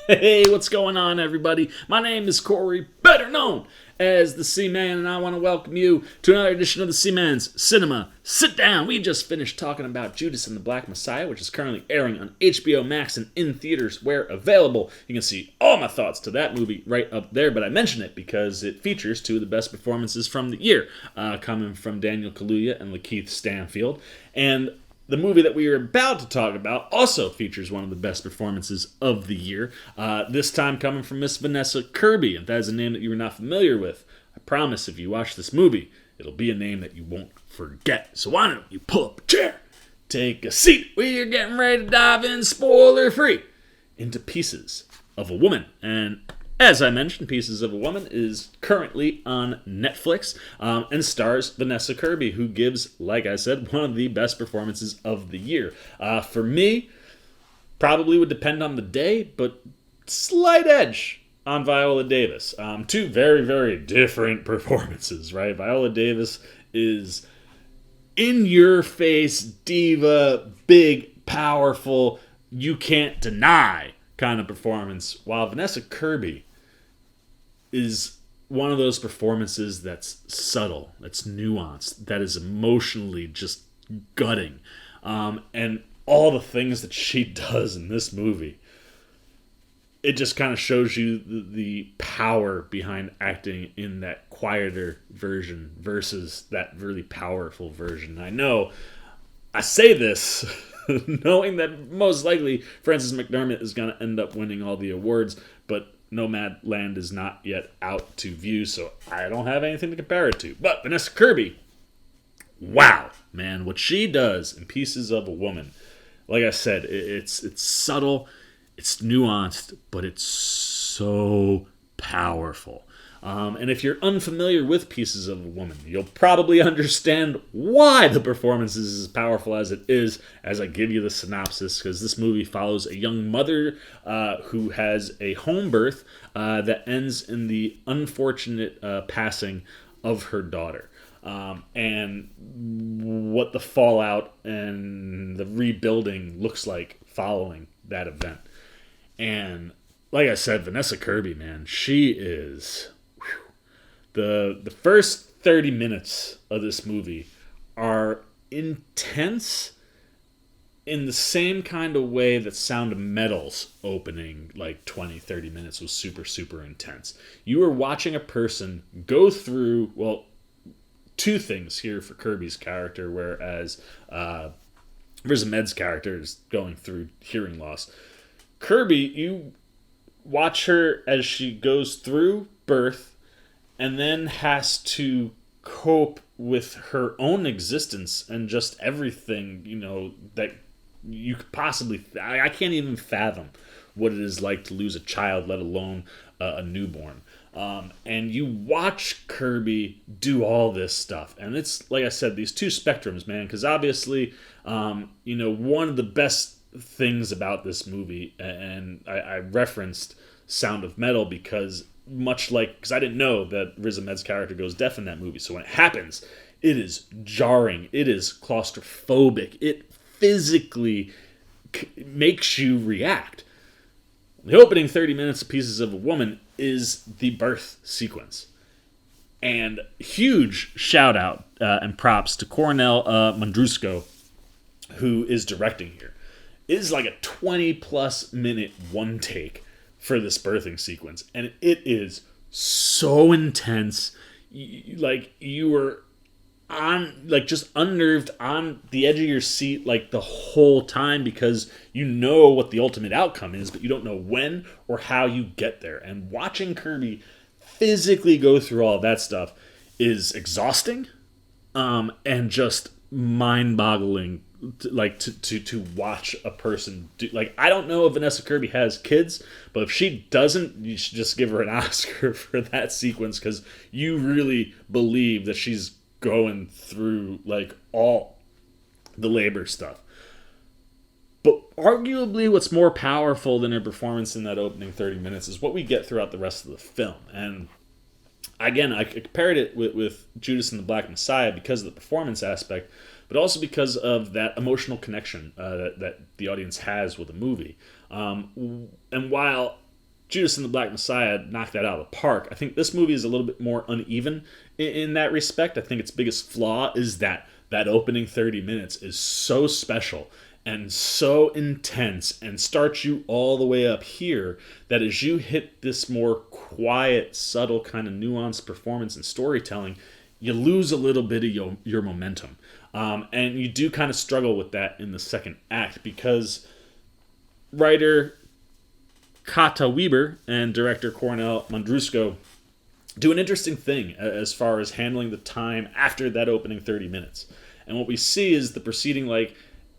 Hey, what's going on, everybody? My name is Corey, better known as the Seaman, and I want to welcome you to another edition of the Seaman's Cinema Sit Down. We just finished talking about Judas and the Black Messiah, which is currently airing on HBO Max and in theaters where available. You can see all my thoughts to that movie right up there, but I mention it because it features two of the best performances from the year, coming from Daniel Kaluuya and Lakeith Stanfield. And the movie that we are about to talk about also features one of the best performances of the year, this time coming from Miss Vanessa Kirby. If that is a name that you are not familiar with, I promise if you watch this movie, it'll be a name that you won't forget. So why don't you pull up a chair, take a seat, we are getting ready to dive in spoiler-free into Pieces of a Woman. And as I mentioned, Pieces of a Woman is currently on Netflix and stars Vanessa Kirby, who gives, like I said, one of the best performances of the year. For me, probably would depend on the day, but slight edge on Viola Davis. Two very, very different performances, right? Viola Davis is in-your-face diva, big, powerful, you can't deny kind of performance, while Vanessa Kirby is one of those performances that's subtle, that's nuanced, that is emotionally just gutting. And all the things that she does in this movie, it just kind of shows you the power behind acting in that quieter version versus that really powerful version. I know I say this knowing that most likely Frances McDormand is going to end up winning all the awards, but Nomadland is not yet out to view, so I don't have anything to compare it to. But Vanessa Kirby, wow, man, what she does in Pieces of a Woman, like I said, it's subtle, it's nuanced, but it's so powerful. And if you're unfamiliar with Pieces of a Woman, you'll probably understand why the performance is as powerful as it is as I give you the synopsis, because this movie follows a young mother who has a home birth that ends in the unfortunate passing of her daughter. And what the fallout and the rebuilding looks like following that event. And like I said, Vanessa Kirby, man, she is... The first 30 minutes of this movie are intense in the same kind of way that Sound of Metal's opening, like 20, 30 minutes, was super, super intense. You are watching a person go through, well, two things here for Kirby's character, whereas Riz Ahmed's character is going through hearing loss. Kirby, you watch her as she goes through birth and then has to cope with her own existence and just everything, that you could possibly... I can't even fathom what it is like to lose a child, let alone a newborn. And you watch Kirby do all this stuff. And it's, like I said, these two spectrums, man, because obviously, one of the best things about this movie, and I referenced Sound of Metal because... because I didn't know that Riz Ahmed's character goes deaf in that movie. So when it happens, it is jarring. It is claustrophobic. It physically makes you react. The opening 30 minutes of Pieces of a Woman is the birth sequence. And huge shout out and props to Cornel Mundrusco, who is directing here. It is like a 20 plus minute one take for this birthing sequence, and it is so intense. You were on, just unnerved, on the edge of your seat, the whole time, because you know what the ultimate outcome is, but you don't know when or how you get there. And watching Kirby physically go through all of that stuff is exhausting, and just mind-boggling. To watch a person do. I don't know if Vanessa Kirby has kids, but if she doesn't, you should just give her an Oscar for that sequence, because you really believe that she's going through all the labor stuff. But arguably what's more powerful than her performance in that opening 30 minutes is what we get throughout the rest of the film. And again, I compared it with Judas and the Black Messiah because of the performance aspect, but also because of that emotional connection that the audience has with the movie. And while Judas and the Black Messiah knocked that out of the park. I think this movie is a little bit more uneven in that respect. I think its biggest flaw is that opening 30 minutes is so special and so intense and starts you all the way up here that as you hit this more quiet, subtle, kind of nuanced performance and storytelling, you lose a little bit of your momentum. And you do kind of struggle with that in the second act because writer Kata Weber and director Cornel Mundrusco do an interesting thing as far as handling the time after that opening 30 minutes. And what we see is the preceding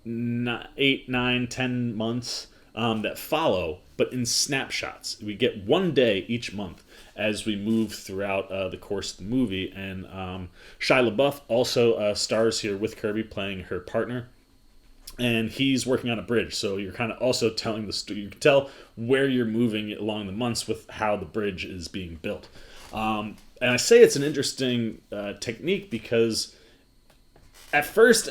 8, 9, 10 months that follow, but in snapshots. We get one day each month as we move throughout the course of the movie. And Shia LaBeouf also stars here with Kirby playing her partner. And he's working on a bridge, so you're kind of also telling the story. You can tell where you're moving along the months with how the bridge is being built. And I say it's an interesting technique because at first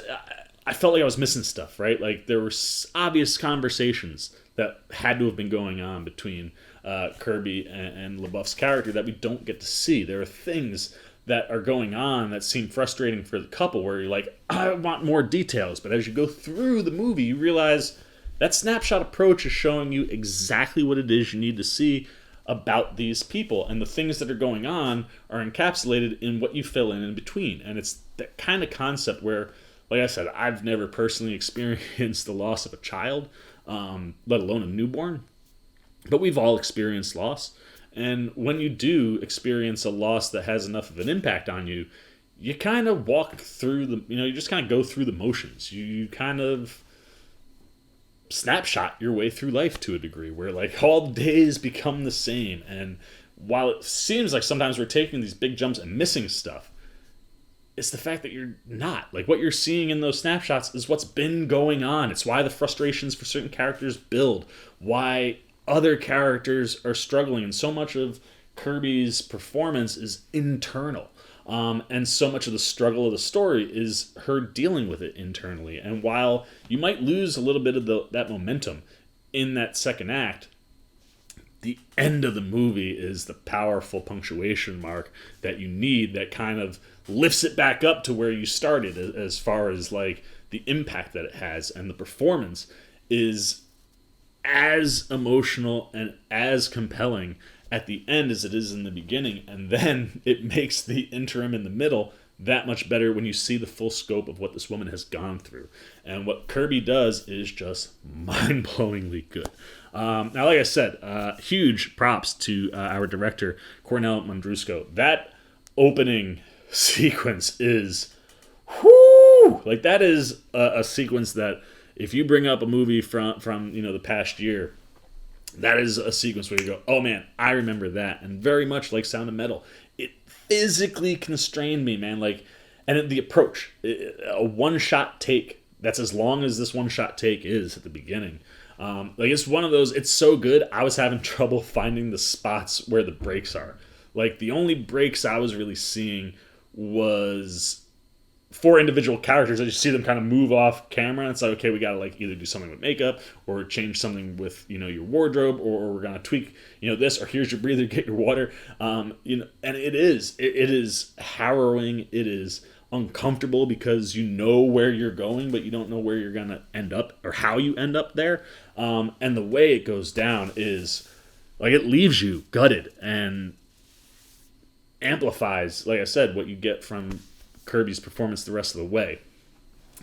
I felt like I was missing stuff, right? Like there were obvious conversations that had to have been going on between Kirby and LaBeouf's character that we don't get to see. There are things that are going on that seem frustrating for the couple where you're like, I want more details. But as you go through the movie, you realize that snapshot approach is showing you exactly what it is you need to see about these people. And the things that are going on are encapsulated in what you fill in between. And it's that kind of concept where, like I said, I've never personally experienced the loss of a child, let alone a newborn. But we've all experienced loss. And when you do experience a loss that has enough of an impact on you, you kind of walk through you just kind of go through the motions. You kind of snapshot your way through life to a degree where all the days become the same. And while it seems like sometimes we're taking these big jumps and missing stuff, it's the fact that you're not. What you're seeing in those snapshots is what's been going on. It's why the frustrations for certain characters build, why other characters are struggling, and so much of Kirby's performance is internal. And so much of the struggle of the story is her dealing with it internally. And while you might lose a little bit of that momentum in that second act, the end of the movie is the powerful punctuation mark that you need that kind of lifts it back up to where you started as far as the impact that it has. And the performance is as emotional and as compelling at the end as it is in the beginning, and then it makes the interim in the middle that much better when you see the full scope of what this woman has gone through. And what Kirby does is just mind-blowingly good. Now, like I said, huge props to our director, Cornel Mundrusco. That opening sequence is, whoo! That is a sequence that if you bring up a movie from the past year, that is a sequence where you go, oh man, I remember that. And very much like Sound of Metal, it physically constrained me, man. And the approach, a one-shot take, that's as long as this one-shot take is at the beginning. It's one of those, it's so good, I was having trouble finding the spots where the breaks are. The only breaks I was really seeing was for individual characters. I just see them kind of move off camera, and it's okay, we gotta either do something with makeup or change something with your wardrobe, or we're gonna tweak this, or here's your breather, get your water. And it is harrowing, it is uncomfortable because you know where you're going, but you don't know where you're gonna end up or how you end up there. And the way it goes down is it leaves you gutted and amplifies, like I said, what you get from Kirby's performance the rest of the way.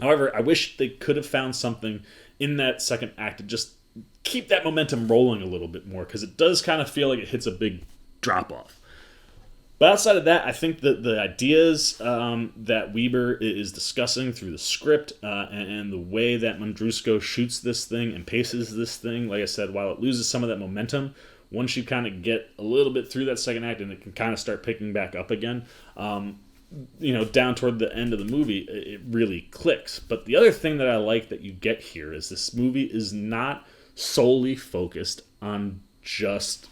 However, I wish they could have found something in that second act to just keep that momentum rolling a little bit more, because it does kind of feel like it hits a big drop off. But outside of that, I think that the ideas that Weber is discussing through the script and the way that Mundrusco shoots this thing and paces this thing, like I said, while it loses some of that momentum, once you kind of get a little bit through that second act and it can kind of start picking back up again, down toward the end of the movie, it really clicks. But the other thing that I like that you get here is this movie is not solely focused on just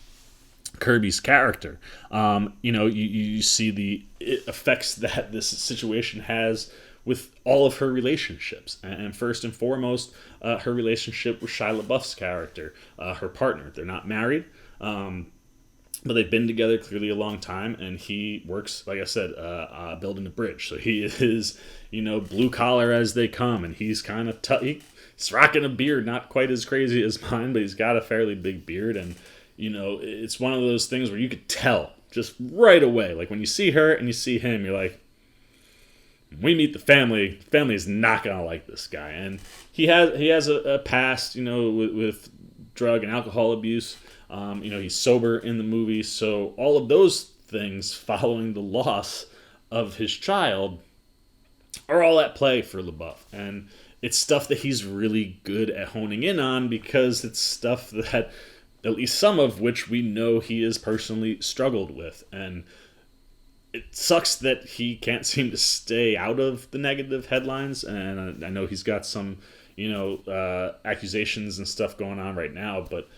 Kirby's character. You see the effects that this situation has with all of her relationships. And first and foremost, her relationship with Shia LaBeouf's character, her partner. They're not married, but they've been together clearly a long time, and he works, like I said, building a bridge. So he is, blue collar as they come, and he's kind of he's rocking a beard, not quite as crazy as mine, but he's got a fairly big beard, and it's one of those things where you could tell just right away. Like when you see her and you see him, you're like, we meet the family is not gonna like this guy, and he has a past, with drug and alcohol abuse. He's sober in the movie, so all of those things following the loss of his child are all at play for LaBeouf, and it's stuff that he's really good at honing in on, because it's stuff that, at least some of which, we know he has personally struggled with, and it sucks that he can't seem to stay out of the negative headlines, and I know he's got some, accusations and stuff going on right now, but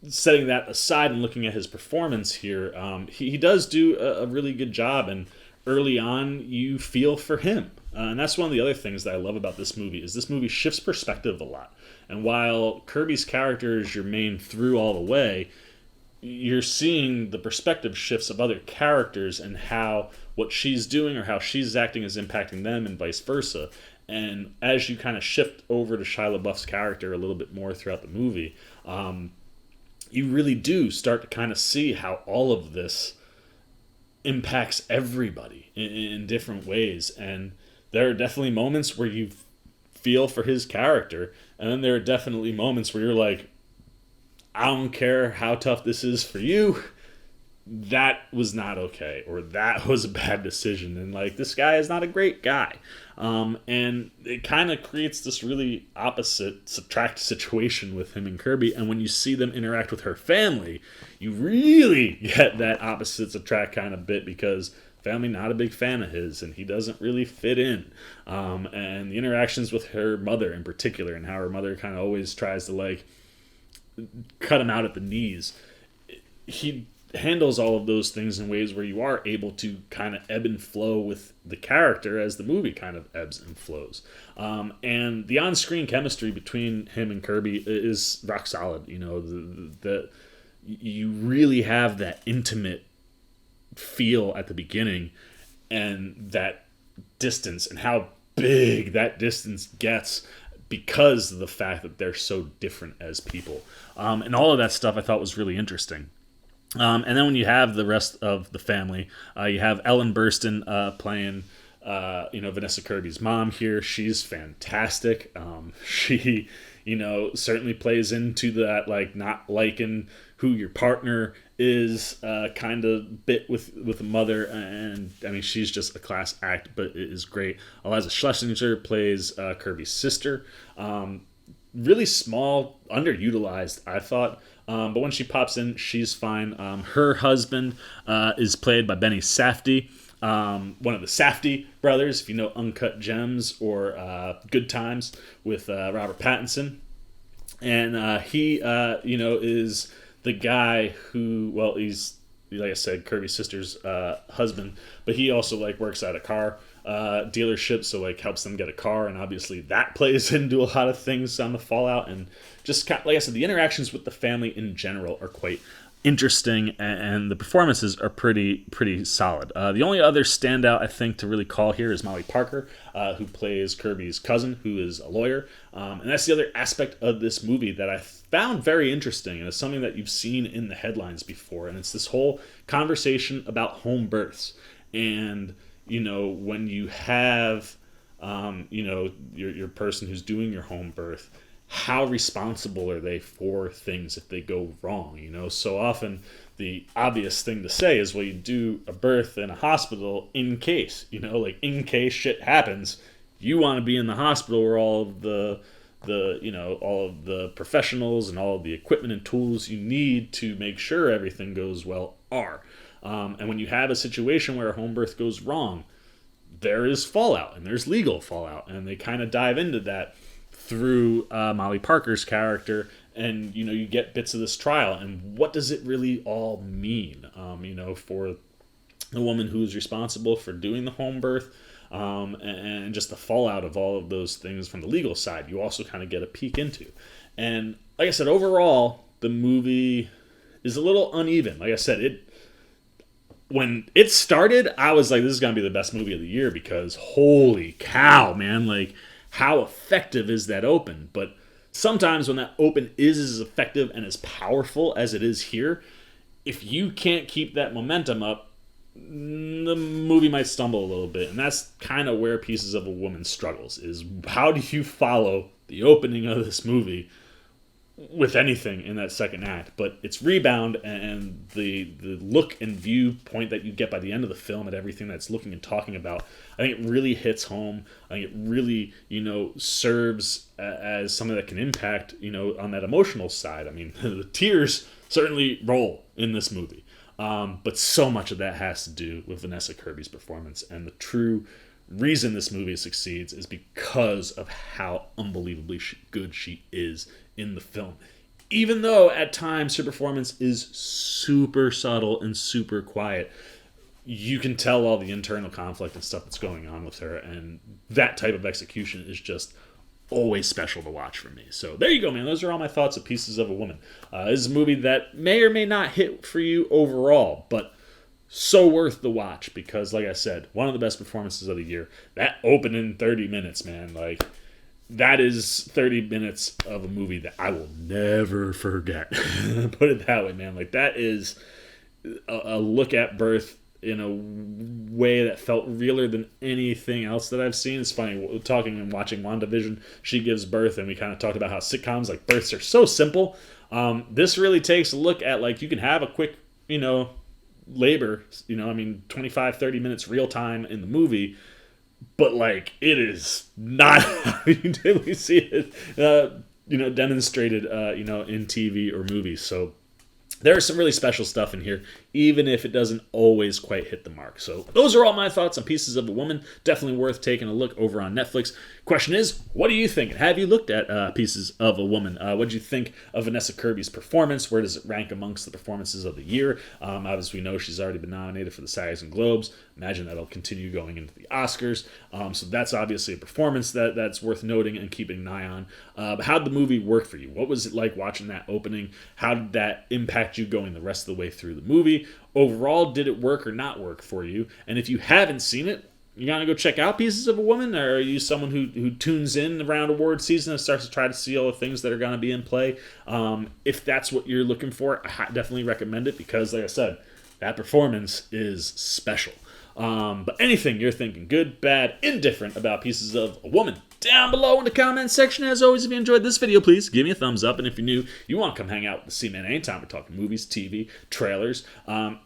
setting that aside and looking at his performance here, he does do a really good job, and early on you feel for him. And that's one of the other things that I love about this movie, is this movie shifts perspective a lot. And while Kirby's character is your main through all the way, you're seeing the perspective shifts of other characters and how what she's doing or how she's acting is impacting them, and vice versa. And as you kind of shift over to Shia LaBeouf's character a little bit more throughout the movie, you really do start to kind of see how all of this impacts everybody in different ways. And there are definitely moments where you feel for his character, and then there are definitely moments where you're like, I don't care how tough this is for you, that was not okay, or that was a bad decision, and like, this guy is not a great guy. And it kind of creates this really opposite subtract situation with him and Kirby, and when you see them interact with her family, you really get that opposite subtract kind of bit, because family not a big fan of his, and he doesn't really fit in. And the interactions with her mother in particular, and how her mother kind of always tries to like cut him out at the knees. He handles all of those things in ways where you are able to kind of ebb and flow with the character as the movie kind of ebbs and flows. And the on-screen chemistry between him and Kirby is rock solid. You really have that intimate feel at the beginning, and that distance, and how big that distance gets because of the fact that they're so different as people. And all of that stuff I thought was really interesting. And then when you have the rest of the family, you have Ellen Burstyn playing, Vanessa Kirby's mom here. She's fantastic. She, certainly plays into that, like, not liking who your partner is kind of bit with a mother. And, I mean, she's just a class act, but it is great. Eliza Schlesinger plays Kirby's sister. Really small, underutilized, I thought. But when she pops in, she's fine. Her husband is played by Benny Safdie, one of the Safdie brothers, if you know Uncut Gems or Good Times with Robert Pattinson. And he, is the guy who, well, he's, like I said, Kirby's sister's husband, but he also, like, works at a car dealership, so, like, helps them get a car, and obviously that plays into a lot of things on the fallout. And just, like I said, the interactions with the family in general are quite interesting, and the performances are pretty solid. The only other standout, I think, to really call here is Molly Parker, who plays Kirby's cousin, who is a lawyer. And that's the other aspect of this movie that I found very interesting, and it's something that you've seen in the headlines before, and it's this whole conversation about home births. And, when you have, your person who's doing your home birth, how responsible are they for things if they go wrong? So often the obvious thing to say is, well, you do a birth in a hospital in case, in case shit happens, you want to be in the hospital where all of all of the professionals and all of the equipment and tools you need to make sure everything goes well are. And when you have a situation where a home birth goes wrong, there is fallout, and there's legal fallout, and they kind of dive into that through Molly Parker's character, and you get bits of this trial, and what does it really all mean, for the woman who is responsible for doing the home birth, and just the fallout of all of those things from the legal side. You also kind of get a peek into. And like I said, overall, the movie is a little uneven. Like I said, when it started, I was like, this is going to be the best movie of the year because holy cow, man, like how effective is that open? But sometimes when that open is as effective and as powerful as it is here, if you can't keep that momentum up, the movie might stumble a little bit. And that's kind of where Pieces of a Woman struggles, is how do you follow the opening of this movie with anything in that second act? But its rebound and the look and viewpoint that you get by the end of the film at everything that's looking and talking about, I think it really hits home. I think it really, serves as something that can impact, on that emotional side. I mean, the tears certainly roll in this movie. But so much of that has to do with Vanessa Kirby's performance, and the true reason this movie succeeds is because of how unbelievably good she is in the film. Even though at times her performance is super subtle and super quiet, you can tell all the internal conflict and stuff that's going on with her, and that type of execution is just always special to watch for me. So there you go, man. Those are all my thoughts of Pieces of a Woman. This is a movie that may or may not hit for you overall, but so worth the watch because, like I said, one of the best performances of the year. That opening 30 minutes, man, like that is 30 minutes of a movie that I will never forget. Put it that way, man. Like that is a look at birth in a way that felt realer than anything else that I've seen. It's funny, talking and watching WandaVision, she gives birth, and we kind of talked about how sitcoms, like births, are so simple. This really takes a look at, like, you can have a quick, labor, 25, 30 minutes real time in the movie, but, like, it is not how you typically see it, demonstrated, in TV or movies. So there's some really special stuff in here, even if it doesn't always quite hit the mark. So those are all my thoughts on Pieces of a Woman. Definitely worth taking a look over on Netflix. Question is, what do you think? Have you looked at Pieces of a Woman? What did you think of Vanessa Kirby's performance? Where does it rank amongst the performances of the year? Obviously, we know she's already been nominated for the SAGs and Globes. Imagine that'll continue going into the Oscars. So that's obviously a performance that's worth noting and keeping an eye on. But how did the movie work for you? What was it like watching that opening? How did that impact you going the rest of the way through the movie? Overall, did it work or not work for you? And if you haven't seen it, you gotta go check out Pieces of a Woman, or are you someone who tunes in around award season and starts to try to see all the things that are gonna be in play? If that's what you're looking for, I definitely recommend it because, like I said, that performance is special. But anything you're thinking, good, bad, indifferent about Pieces of a Woman, down below in the comment section. As always, if you enjoyed this video, please give me a thumbs up. And if you're new, you want to come hang out with the C-Man anytime. We're talking movies, TV, trailers.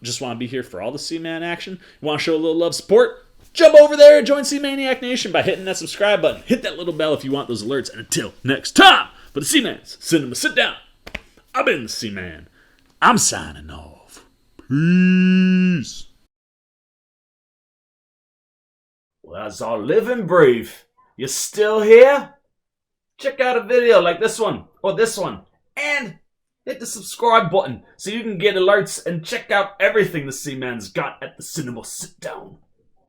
Just want to be here for all the C-Man action. You want to show a little love, support? Jump over there and join C-Maniac Nation by hitting that subscribe button. Hit that little bell if you want those alerts. And until next time, for the C-Man's Cinema Sit Down, I've been the C-Man. I'm signing off. Peace. Well, as I live and breathe, you still here? Check out a video like this one or this one and hit the subscribe button so you can get alerts and check out everything the C-Man's got at the Cinema Sit Down.